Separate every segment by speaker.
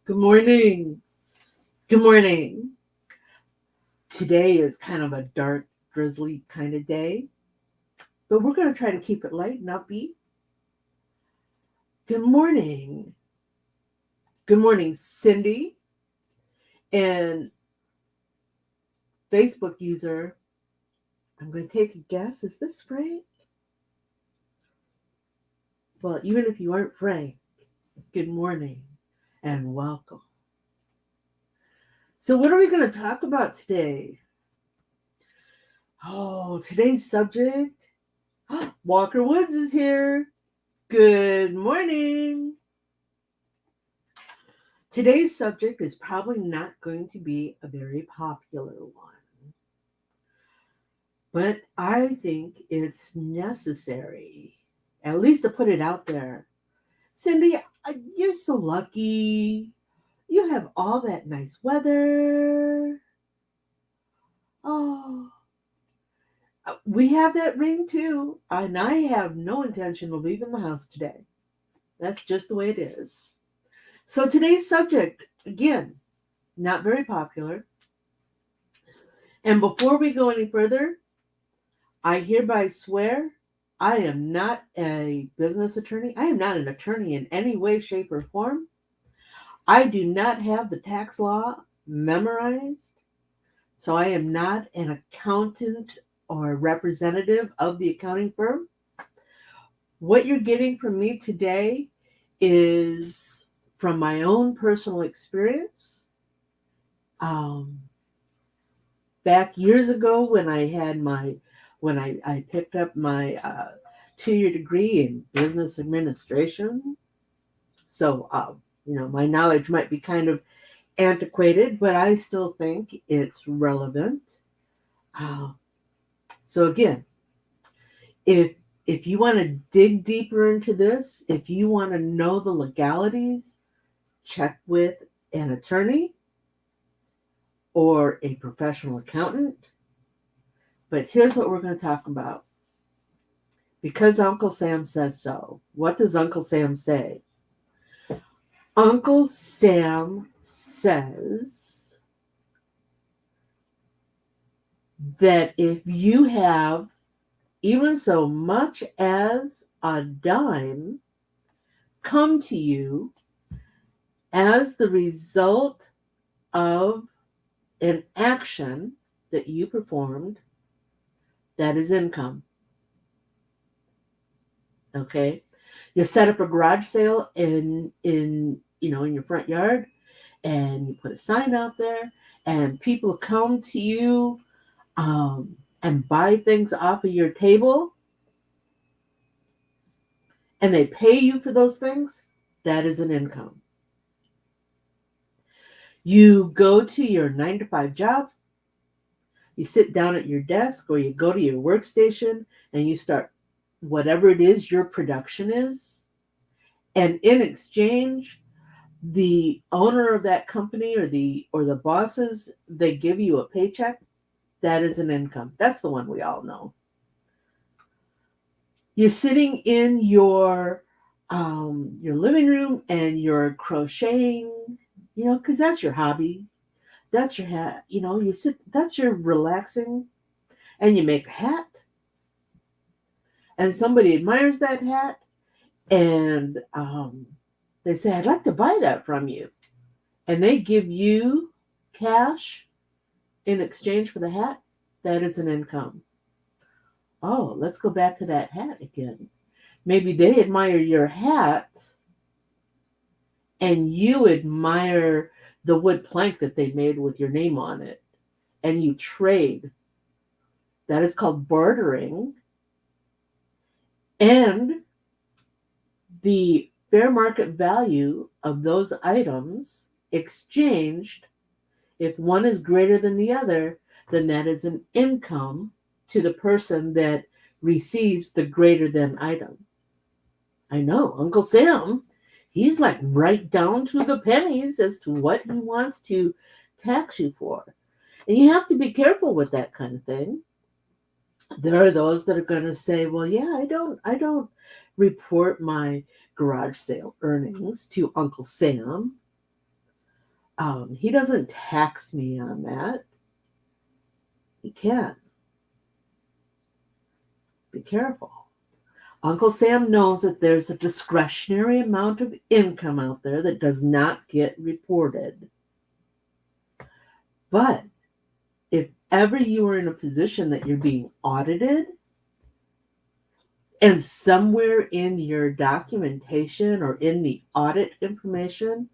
Speaker 1: Good morning. Good morning. Today is kind of a dark, drizzly kind of day, but we're going to try to keep it light and upbeat. Good morning. Good morning, Cindy. And Facebook user, I'm going to take a guess. Is this Frank? Well, even if you aren't Frank, good morning and welcome. So, what are we going to talk about today? Oh, today's subject. Walker Woods is here. Good morning. Today's subject is probably not going to be a very popular one, but I think it's necessary, at least to put it out there. Cindy, you're so lucky. You have all that nice weather. Oh, we have that rain too, and I have no intention of leaving the house today. That's just the way it is. So today's subject, again, not very popular. And before we go any further, I hereby swear I am not a business attorney. I am not an attorney in any way, shape, or form. I do not have the tax law memorized. So I am not an accountant or representative of the accounting firm. What you're getting from me today is from my own personal experience. Back years ago when I picked up my 2-year degree in business administration. So, my knowledge might be kind of antiquated, but I still think it's relevant. Uh, so again, if you want to dig deeper into this, if you want to know the legalities, check with an attorney or a professional accountant. But here's what we're going to talk about. Because Uncle Sam says so. What does Uncle Sam say? Uncle Sam says that if you have even so much as a dime come to you as the result of an action that you performed, that is income. Okay? You set up a garage sale in your front yard, and you put a sign out there, and people come to you and buy things off of your table, and they pay you for those things. That is an income. You go to your 9 to 5 job, you sit down at your desk, or you go to your workstation and you start whatever it is your production is. And in exchange, the owner of that company or the bosses, they give you a paycheck. That is an income. That's the one we all know. You're sitting in your living room and you're crocheting, because that's your hobby. That's your hat. You sit. That's your relaxing, and you make a hat, and somebody admires that hat, and they say, "I'd like to buy that from you," and they give you cash in exchange for the hat. That is an income. Oh, let's go back to that hat again. Maybe they admire your hat and you admire the wood plank that they made with your name on it, and you trade. That is called bartering. And the fair market value of those items exchanged, if one is greater than the other, then that is an income to the person that receives the greater than item. I know, Uncle Sam, he's like right down to the pennies as to what he wants to tax you for. And you have to be careful with that kind of thing. There are those that are going to say, well, yeah, I don't report my garage sale earnings to Uncle Sam. He doesn't tax me on that. He can. Be careful. Uncle Sam knows that there's a discretionary amount of income out there that does not get reported. But if ever you are in a position that you're being audited, and somewhere in your documentation or in the audit information,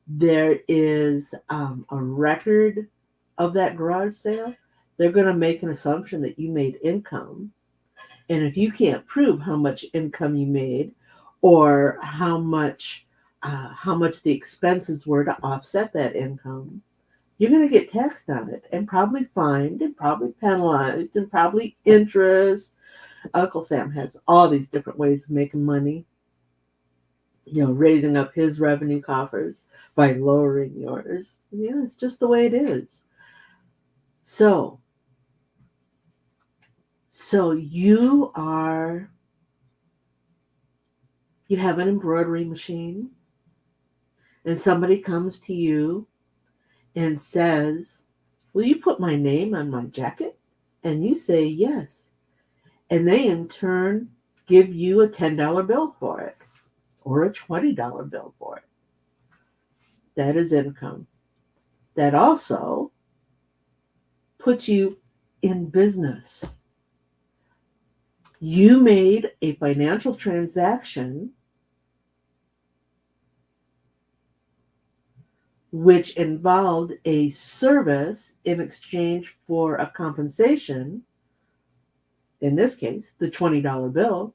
Speaker 1: there is a record of that garage sale, they're going to make an assumption that you made income. And if you can't prove how much income you made or how much the expenses were to offset that income, you're going to get taxed on it and probably fined and probably penalized and probably interest. Uncle Sam has all these different ways of making money, raising up his revenue coffers by lowering yours. It's just the way it is. So you have an embroidery machine, and somebody comes to you and says, "Will you put my name on my jacket?" And you say yes. And they in turn give you a $10 bill for it or a $20 bill for it. That is income. That also puts you in business. You made a financial transaction which involved a service in exchange for a compensation, in this case, the $20 bill.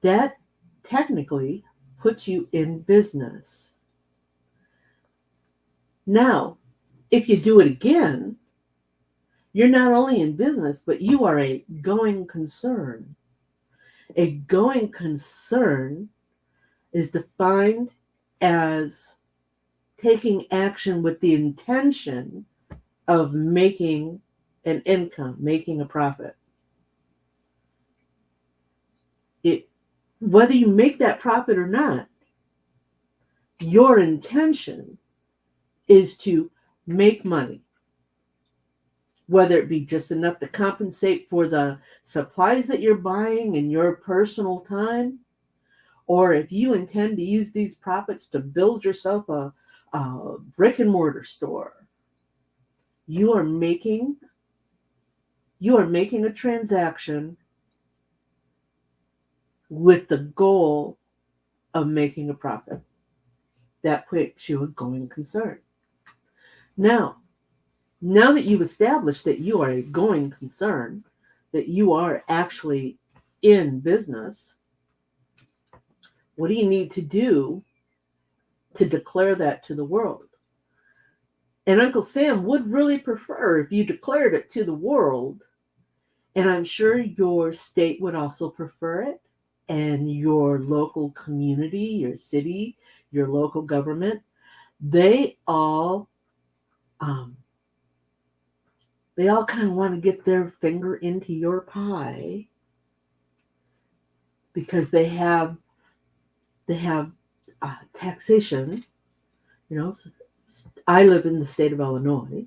Speaker 1: That technically puts you in business. Now, if you do it again, you're not only in business, but you are a going concern. A going concern is defined as taking action with the intention of making an income, making a profit. Whether you make that profit or not, your intention is to make money. Whether it be just enough to compensate for the supplies that you're buying in your personal time, or if you intend to use these profits to build yourself a brick and mortar store, you are making a transaction with the goal of making a profit. That makes you a going concern. Now that you've established that you are a going concern, that you are actually in business, what do you need to do to declare that to the world? And Uncle Sam would really prefer if you declared it to the world, and I'm sure your state would also prefer it, and your local community, your city, your local government, they all kind of want to get their finger into your pie because they have taxation. I live in the state of Illinois.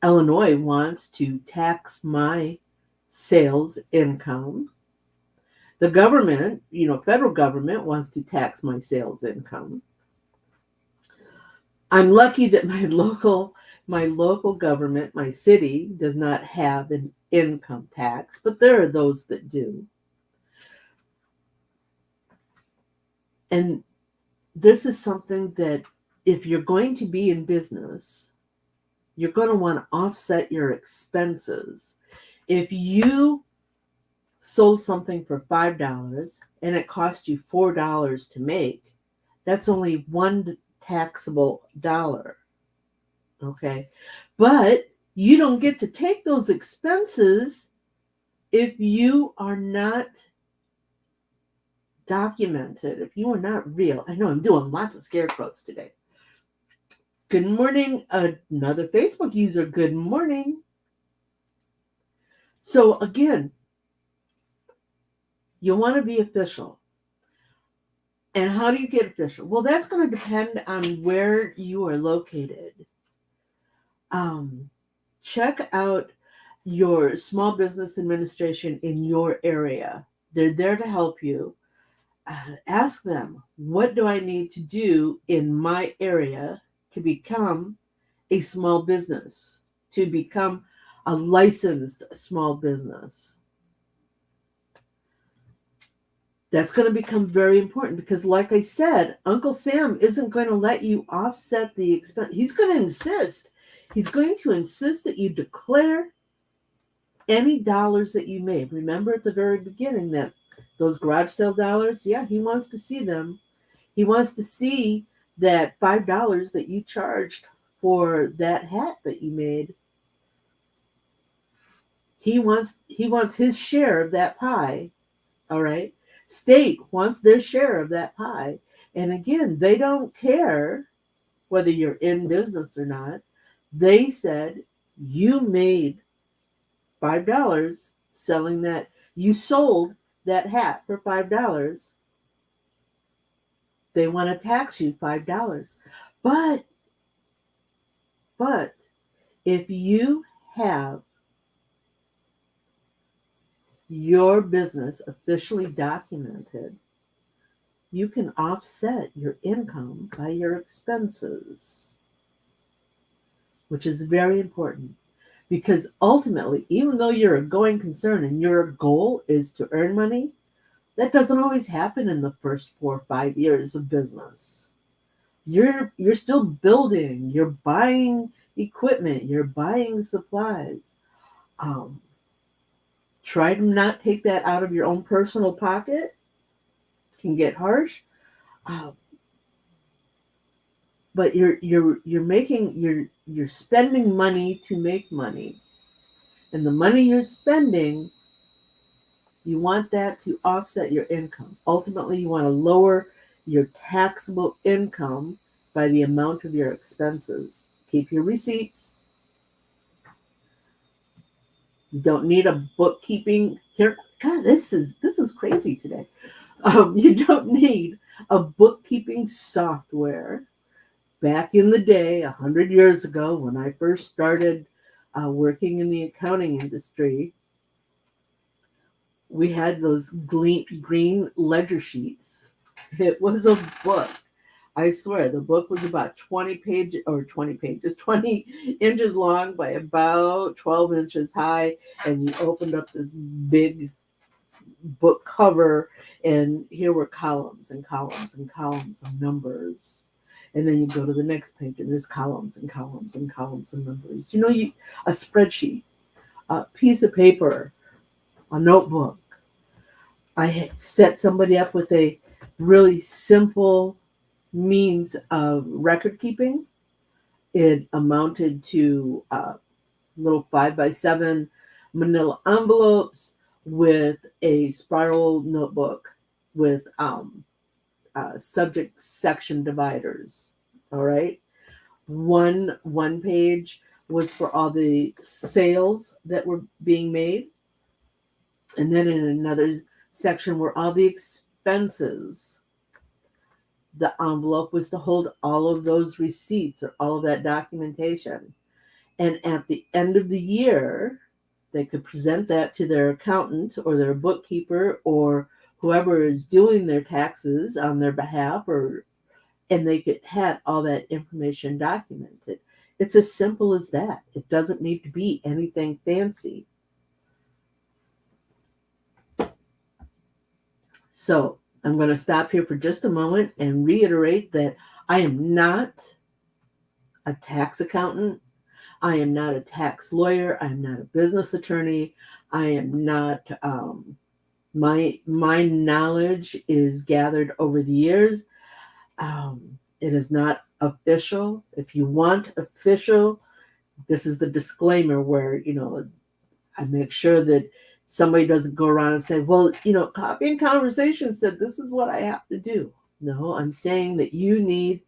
Speaker 1: Illinois wants to tax my sales income. The government, federal government wants to tax my sales income. I'm lucky that my local government, my city, does not have an income tax, but there are those that do. And this is something that if you're going to be in business, you're going to want to offset your expenses. If you sold something for $5 and it cost you $4 to make, that's only one taxable dollar. Okay. But you don't get to take those expenses if you are not documented, if you are not real. I know I'm doing lots of scare quotes today. Good morning, another Facebook user. Good morning. So again, you want to be official. And how do you get official? Well, that's going to depend on where you are located. Um, Check out your small business administration in your area. They're there to help you. Ask them, what do I need to do in my area to become a small business, to become a licensed small business? That's going to become very important because, like I said, Uncle Sam isn't going to let you offset the expense. He's going to insist. He's going to insist that you declare any dollars that you made. Remember at the very beginning that those garage sale dollars, yeah, he wants to see them. He wants to see that $5 that you charged for that hat that you made. He wants his share of that pie. All right. State wants their share of that pie. And again, they don't care whether you're in business or not. They said you made $5 selling that. You sold that hat for $5. They want to tax you $5. But but if you have your business officially documented, you can offset your income by your expenses, which is very important because ultimately, even though you're a going concern and your goal is to earn money, that doesn't always happen in the first 4 or 5 years of business. You're still building, you're buying equipment, you're buying supplies. Um, Try to not take that out of your own personal pocket. Can get harsh. Uh, but you're spending money to make money, and the money you're spending, you want that to offset your income. Ultimately, you want to lower your taxable income by the amount of your expenses. Keep your receipts. You don't need a bookkeeping here. God, this is crazy today. You don't need a bookkeeping software. Back in the day, 100 years ago, when I first started working in the accounting industry, we had those green ledger sheets. It was a book. I swear, the book was about 20 pages, 20 inches long by about 12 inches high. And you opened up this big book cover, and here were columns and columns and columns of numbers. And then you go to the next page, and there's columns and columns and columns of numbers. A spreadsheet, a piece of paper, a notebook. I had set somebody up with a really simple means of record keeping. It amounted to little 5x7 manila envelopes with a spiral notebook with subject section dividers. All right. One page was for all the sales that were being made. And then in another section were all the expenses. The envelope was to hold all of those receipts or all of that documentation. And at the end of the year, they could present that to their accountant or their bookkeeper or whoever is doing their taxes on their behalf, and they could have all that information documented. It's as simple as that. It doesn't need to be anything fancy. So I'm going to stop here for just a moment and reiterate that I am not a tax accountant. I am not a tax lawyer. I am not a business attorney. I am not. My knowledge is gathered over the years. It is not official. If you want official, this is the disclaimer where I make sure that somebody doesn't go around and say, well, Copy and Conversation said this is what I have to do. No, I'm saying that you need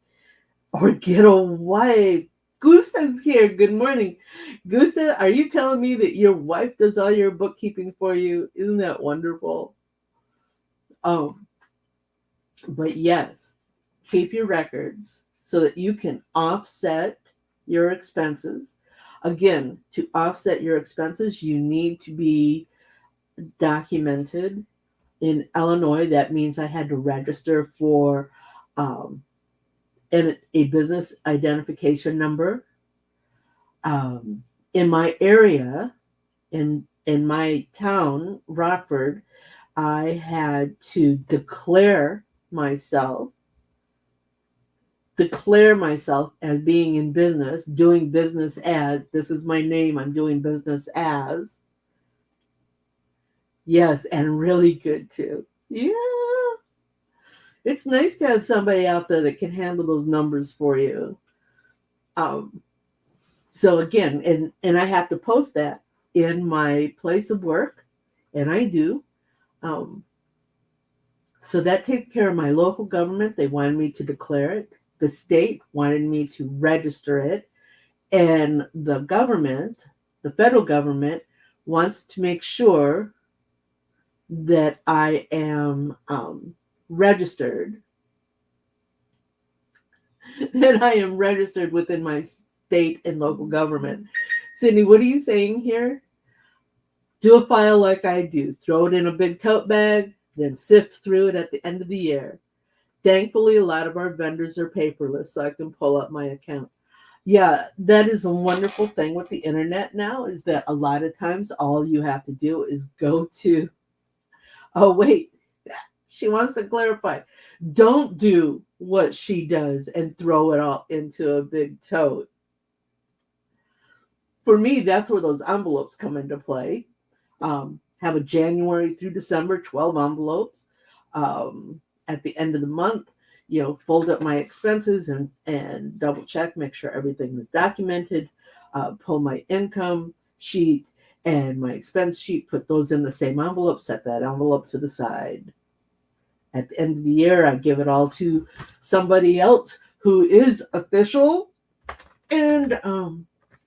Speaker 1: or get a wife. Gusta's here. Good morning. Gusta, are you telling me that your wife does all your bookkeeping for you? Isn't that wonderful? Um, But yes, keep your records so that you can offset your expenses. Again, to offset your expenses, you need to be documented. In Illinois, that means I had to register for um, a business identification number. In my area, in my town, Rockford, I had to declare myself as being in business, doing business as, this is my name, I'm doing business as. Yes, and really good too. Yeah. It's nice to have somebody out there that can handle those numbers for you. Um, so again, and I have to post that in my place of work, and I do. Um, so that takes care of my local government. They wanted me to declare it. The state wanted me to register it. And the federal government, wants to make sure that I am registered, that I am registered within my state and local government. Sydney, what are you saying here? Do a file like I do. Throw it in a big tote bag, then sift through it at the end of the year. Thankfully, a lot of our vendors are paperless, so I can pull up my account. Yeah, that is a wonderful thing with the internet now, is that a lot of times all you have to do is go to, oh, wait, she wants to clarify. Don't do what she does and throw it all into a big tote. For me, that's where those envelopes come into play. Have a January through December 12 envelopes. At the end of the month, fold up my expenses and double check, make sure everything is documented, pull my income sheet and my expense sheet, put those in the same envelope, set that envelope to the side. At the end of the year, I give it all to somebody else who is official, and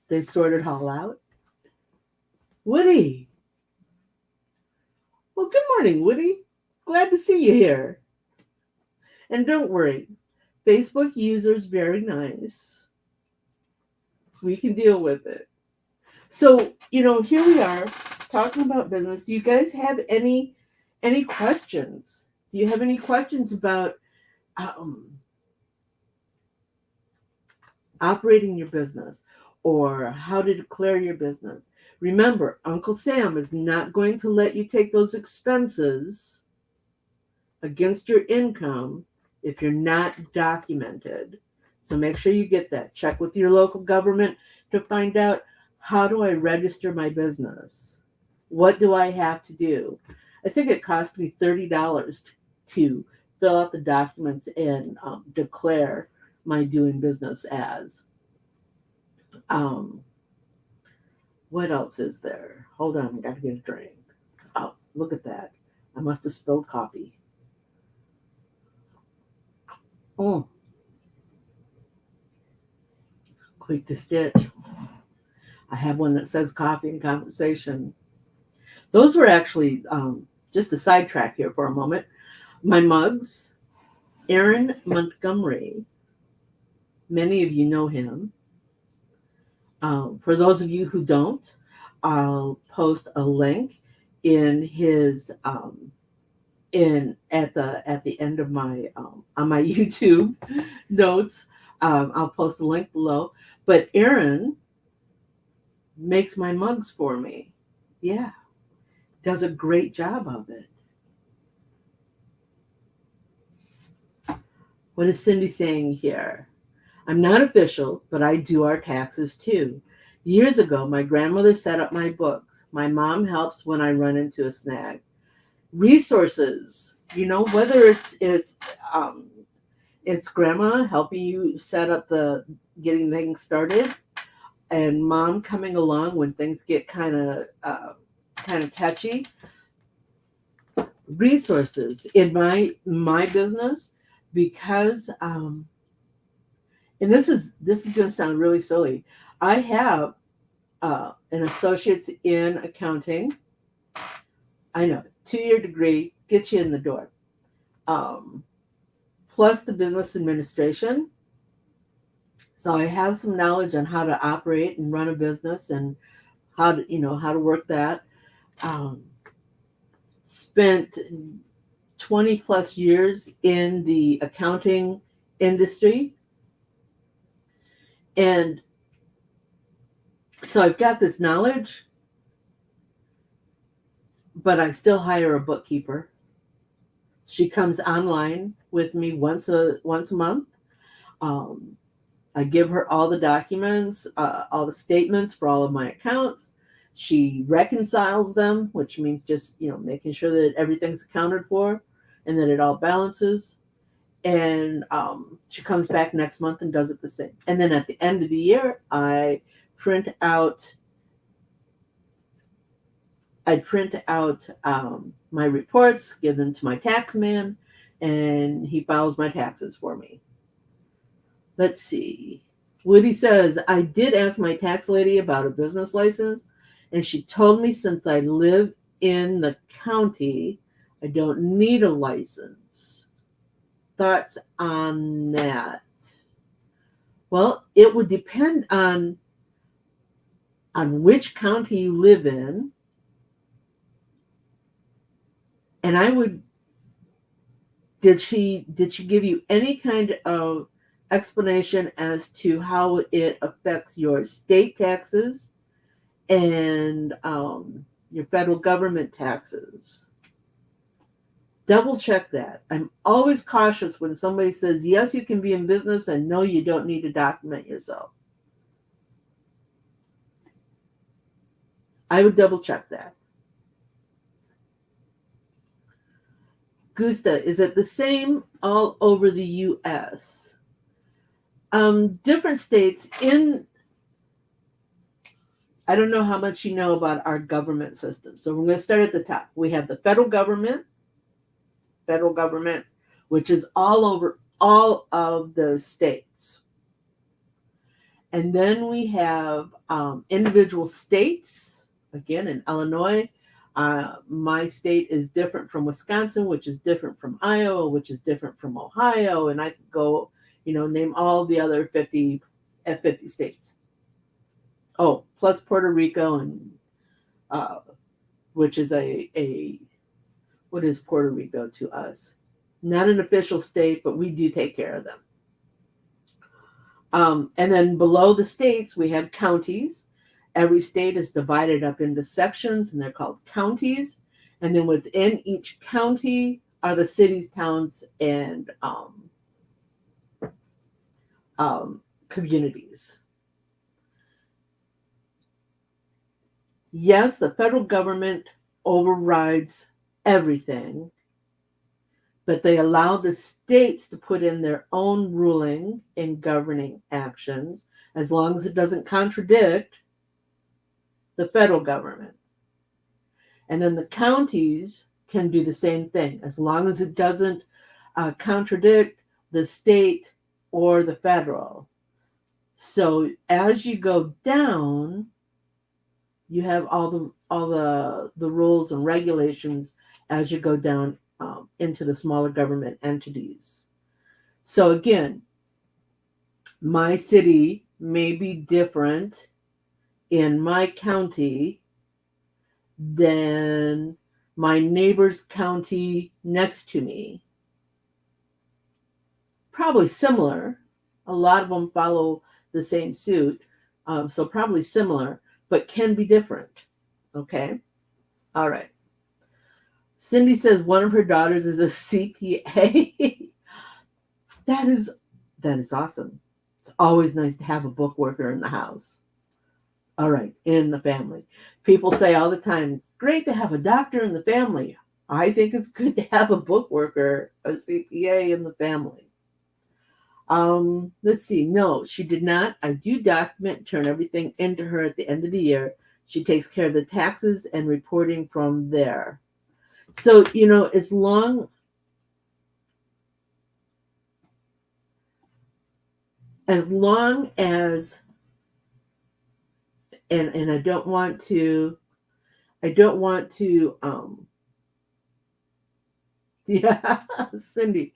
Speaker 1: they sort it all out. Woody. Well, good morning, Woody. Glad to see you here. And don't worry, Facebook users very nice. We can deal with it. So, here we are talking about business. Do you guys have any questions? Do you have any questions about operating your business or how to declare your business? Remember, Uncle Sam is not going to let you take those expenses against your income if you're not documented. So make sure you get that. Check with your local government to find out, how do I register my business? What do I have to do? I think it cost me $30 to fill out the documents and declare my doing business as. What else is there? Hold on, I got to get a drink. Oh, look at that. I must have spilled coffee. Oh, quick to stitch. I have one that says coffee and conversation. Those were actually, just a sidetrack here for a moment. My mugs, Aaron Montgomery. Many of you know him. For those of you who don't, I'll post a link in his at the end of my on my YouTube notes. I'll post a link below. But Aaron makes my mugs for me. Yeah, does a great job of it. What is Cindy saying here? I'm not official, but I do our taxes too. Years ago, my grandmother set up my books. My mom helps when I run into a snag. Resources, whether it's grandma helping you set up getting things started, and mom coming along when things get kind of catchy. Resources in my business, because and this is going to sound really silly. I have an associate's in accounting. I know, 2-year degree gets you in the door. plus the business administration. So I have some knowledge on how to operate and run a business and how to work that. Um, Spent 20 plus years in the accounting industry. And so I've got this knowledge, but I still hire a bookkeeper. She comes online with me once a month. Um, I give her all the documents, all the statements for all of my accounts. She reconciles them, which means just making sure that everything's accounted for and that it all balances. And she comes back next month and does it the same. And then at the end of the year, print out I print out my reports, give them to my tax man, and he files my taxes for me. Let's see. Woody says, I did ask my tax lady about a business license, and she told me since I live in the county, I don't need a license. Thoughts on that? Well, it would depend on which county you live in. And did she give you any kind of explanation as to how it affects your state taxes and your federal government taxes? Double check that. I'm always cautious when somebody says, yes, you can be in business, and no, you don't need to document yourself. I would double check that. Gusta, is it the same all over the U.S.? Different states I don't know how much you know about our government system. So we're going to start at the top. We have the federal government, which is all over all of the states. And then we have individual states. Again, in Illinois, my state is different from Wisconsin, which is different from Iowa, which is different from Ohio. And I could go, name all the other 50 states. Oh, plus Puerto Rico, and which is what is Puerto Rico to us? Not an official state, but we do take care of them. And then below the states, we have counties. Every state is divided up into sections, and they're called counties. And then within each county are the cities, towns, and communities. Yes, the federal government overrides everything, but they allow the states to put in their own ruling and governing actions as long as it doesn't contradict the federal government. And then the counties can do the same thing as long as it doesn't contradict the state or the federal. So as you go down, you have all the rules and regulations as you go down into the smaller government entities. So again, my city may be different in my county than my neighbor's county next to me. Probably similar. A lot of them follow the same suit, so probably similar, but can be different. Okay? All right. Cindy says one of her daughters is a CPA. That is awesome. It's always nice to have a book worker in the house. All right, in the family. People say all the time, it's great to have a doctor in the family. I think it's good to have a book worker, a CPA in the family. Let's see. No, she did not. I do document, turn everything into her at the end of the year. She takes care of the taxes and reporting from there. So, as long as, and I don't want to Yeah, Cindy.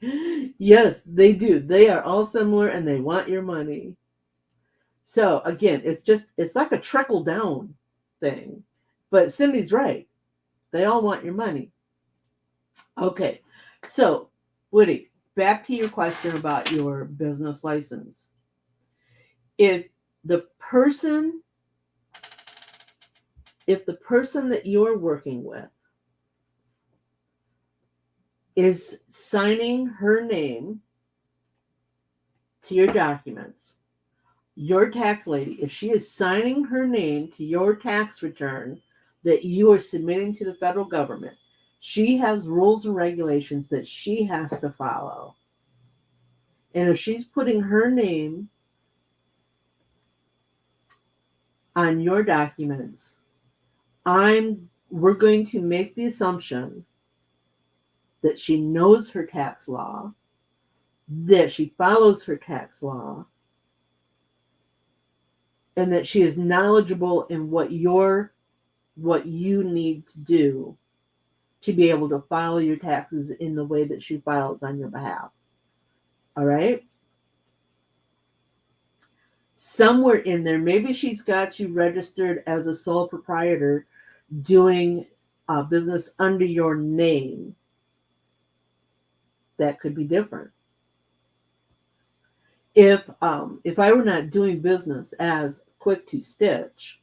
Speaker 1: Yes, they do. They are all similar and they want your money. So again, it's like a trickle down thing. But Cindy's right. They all want your money. Okay. So, Woody, back to your question about your business license. If the person if the person that you're working with is signing her name to your documents, your tax lady, if she is signing her name to your tax return that you are submitting to the federal government, she has rules and regulations that she has to follow. And if she's putting her name on your documents, we're going to make the assumption that she knows her tax law, that she follows her tax law, and that she is knowledgeable in what you need to do to be able to file your taxes in the way that she files on your behalf. All right? Somewhere in there, maybe she's got you registered as a sole proprietor doing business under your name. That could be different. If I were not doing business as Quick to Stitch,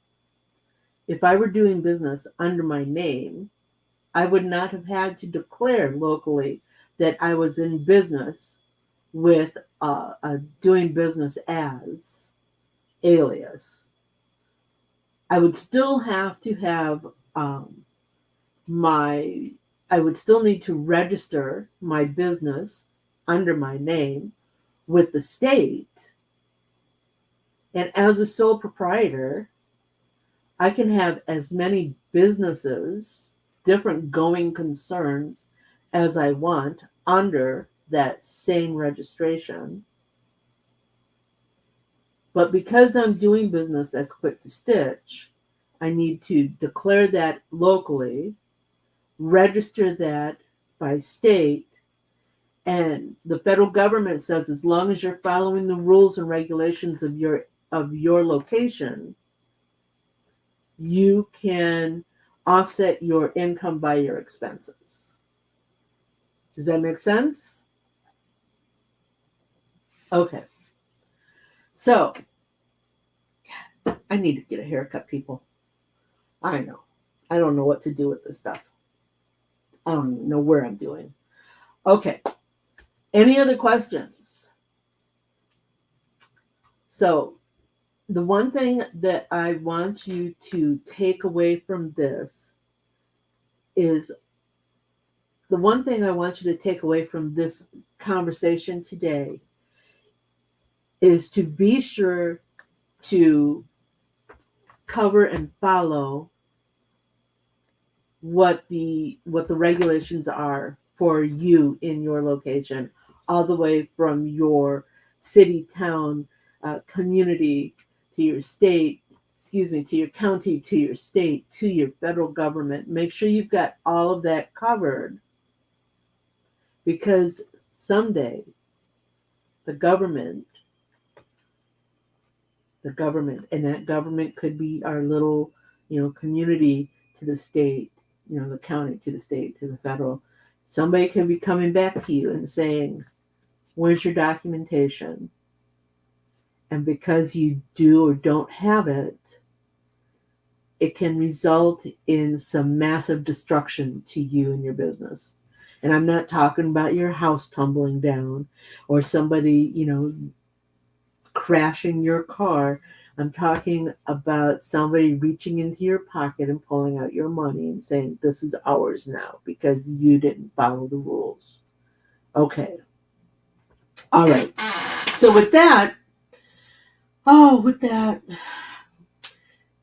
Speaker 1: if I were doing business under my name, I would not have had to declare locally that I was in business with doing business as alias. I would still have to have I would still need to register my business under my name with the state. And as a sole proprietor, I can have as many businesses, different going concerns as I want under that same registration. But because I'm doing business that's Quick to Stitch, I need to declare that locally, register that by state, and the federal government says as long as you're following the rules and regulations of your location, you can offset your income by your expenses. Does that make sense? Okay. So, I need to get a haircut, people. I know. I don't know what to do with this stuff. I don't even know where I'm doing. Okay. Any other questions? So, the one thing that I want you to take away from this is the one thing I want you to take away from this conversation today is to be sure to cover and follow what the regulations are for you in your location, all the way from your city, town, community, to your state, to your county, to your state, to your federal government. Make sure you've got all of that covered, because someday the government, and that government could be our little, community to the state, the county to the state to the federal. Somebody can be coming back to you and saying, where's your documentation? And because you do or don't have it, it can result in some massive destruction to you and your business. And I'm not talking about your house tumbling down or somebody, crashing your car. I'm talking about somebody reaching into your pocket and pulling out your money and saying, this is ours now because you didn't follow the rules. Okay. All right. So with that,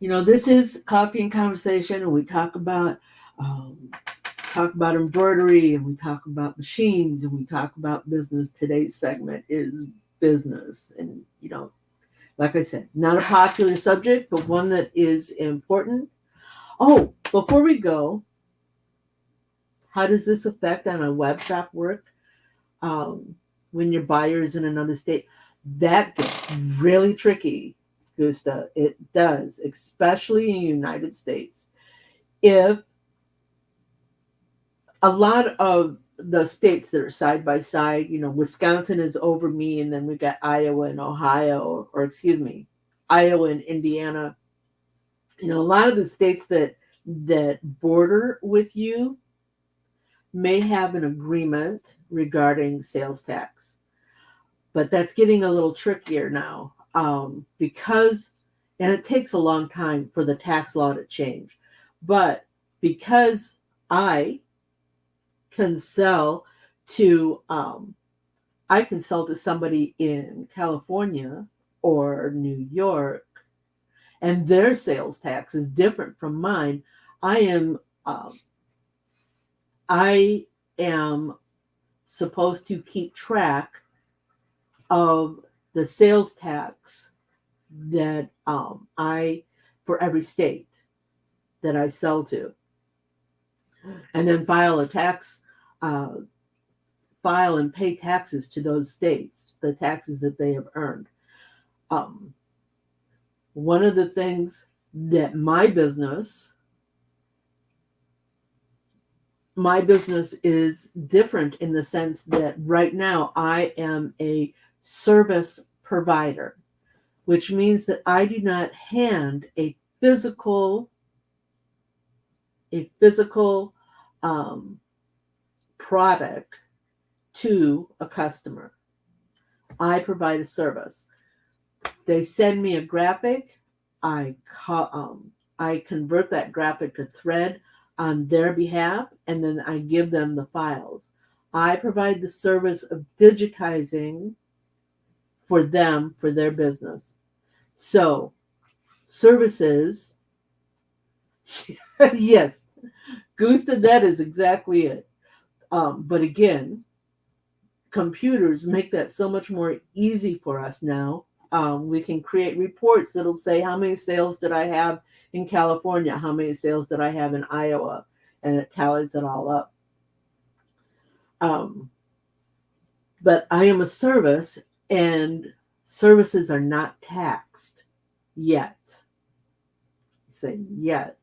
Speaker 1: this is Coffee and Conversation, and we talk about embroidery, and we talk about machines, and we talk about business. Today's segment is business, and like I said, not a popular subject, but one that is important. Oh, before we go, How does this affect on a web shop work when your buyer is in another state? That gets really tricky, Gusta. It does, especially in the United States. If a lot of the states that are side by side, Wisconsin is over me, and then we got Iowa and Ohio, or excuse me, Iowa and Indiana. A lot of the states that border with you may have an agreement regarding sales tax, but that's getting a little trickier now because, and it takes a long time for the tax law to change, but because I can sell to somebody in California or New York, and their sales tax is different from mine. I am supposed to keep track of the sales tax that for every state that I sell to, and then file and pay taxes to those states, the taxes that they have earned. One of the things that my business is different in the sense that right now I am a service provider, which means that I do not hand a physical product to a customer. I provide a service. They send me a graphic. I convert that graphic to thread on their behalf, and then I give them the files. I provide the service of digitizing for them, for their business. So, services, yes, Gusta, that is exactly it. But again, computers make that so much more easy for us now. We can create reports that'll say how many sales did I have in California, how many sales did I have in Iowa, and it tallies it all up. But I am a service, and services are not taxed yet. I say yet,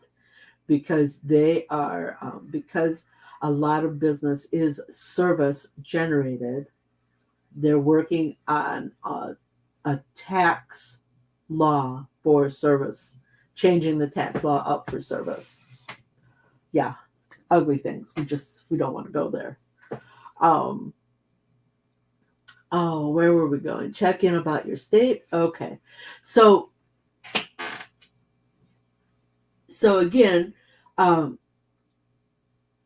Speaker 1: because they are, because a lot of business is service generated. They're working on a tax law for service, changing the tax law up for service. Yeah, ugly things. We don't want to go there. Where were we going? Check in about your state. Okay. So again,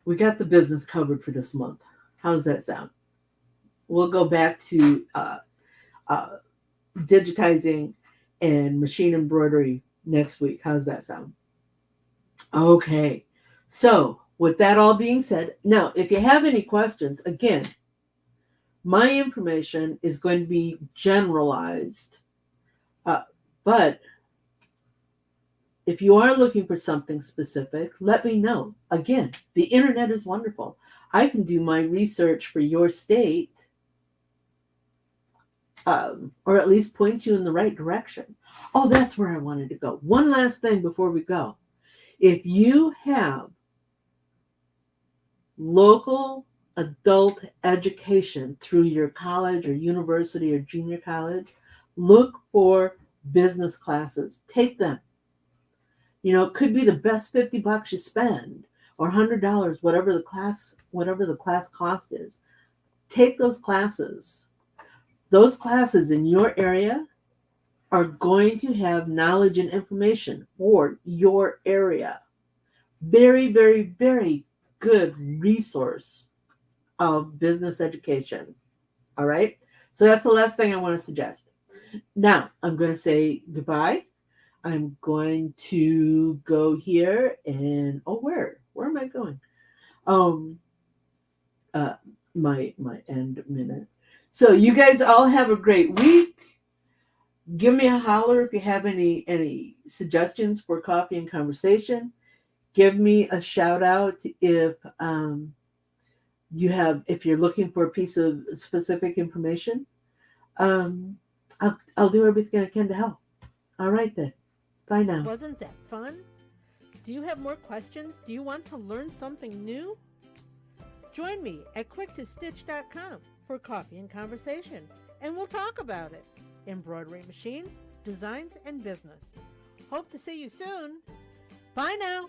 Speaker 1: we got the business covered for this month. How does that sound? We'll go back to digitizing and machine embroidery next week. How's that sound? Okay. So with that all being said, now, if you have any questions, again, my information is going to be generalized, but if you are looking for something specific, let me know. Again, the internet is wonderful. I can do my research for your state, or at least point you in the right direction. Oh, that's where I wanted to go. One last thing before we go. If you have local adult education through your college or university or junior college, look for business classes. Take them. It could be the best $50 you spend, or $100, whatever the class cost is. Take those classes. Those classes in your area are going to have knowledge and information for your area. Very, very, very good resource of business education. All right. So that's the last thing I want to suggest. Now I'm going to say goodbye. I'm going to go here and where am I going? My end minute. So you guys all have a great week. Give me a holler if you have any suggestions for coffee and conversation. Give me a shout out if If you're looking for a piece of specific information, um, I'll do everything I can to help. All right then. Bye now.
Speaker 2: Wasn't that fun? Do you have more questions? Do you want to learn something new? Join me at quicktostitch.com for coffee and conversation, and we'll talk about it. Embroidery machines, designs, and business. Hope to see you soon. Bye now.